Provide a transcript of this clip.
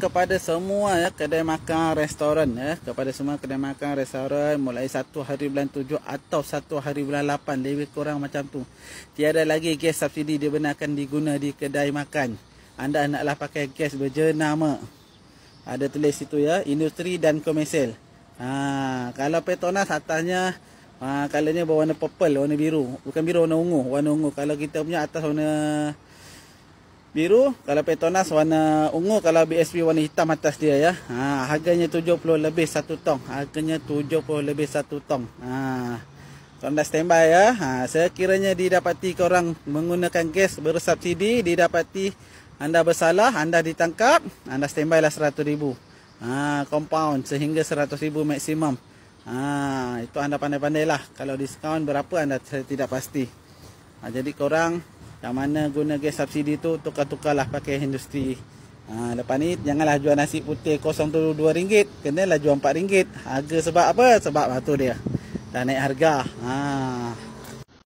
kepada semua ya kedai makan restoran ya, kepada semua kedai makan restoran mulai 1 hari bulan 7 atau 1 hari bulan 8 lebih kurang macam tu. Tiada lagi gas subsidi dibenarkan diguna di kedai makan. Anda naklah pakai gas berjenama. Ada tulis situ ya, industri dan komersial. Kalau Petronas atasnya colornya berwarna purple, warna biru. Bukan biru, warna ungu, warna ungu. Kalau kita punya atas warna biru, kalau Petronas warna ungu, kalau BSP warna hitam atas dia ya. Harganya 70 lebih 1 tong. Harganya 70 lebih 1 tong. Korang dah standby ya. Sekiranya didapati korang menggunakan gas bersubsidi, didapati anda bersalah, anda ditangkap, anda standby lah 100,000. Compound sehingga 100,000 maksimum. Itu anda pandai-pandai lah. Kalau diskaun berapa anda tidak pasti. Jadi korang yang mana guna gas subsidi tu tukar-tukarlah pakai industri. Lepas ni janganlah jual nasi putih kosong tu RM2, kenalah jual RM4. Harga sebab apa? Sebab tu dia dah naik harga.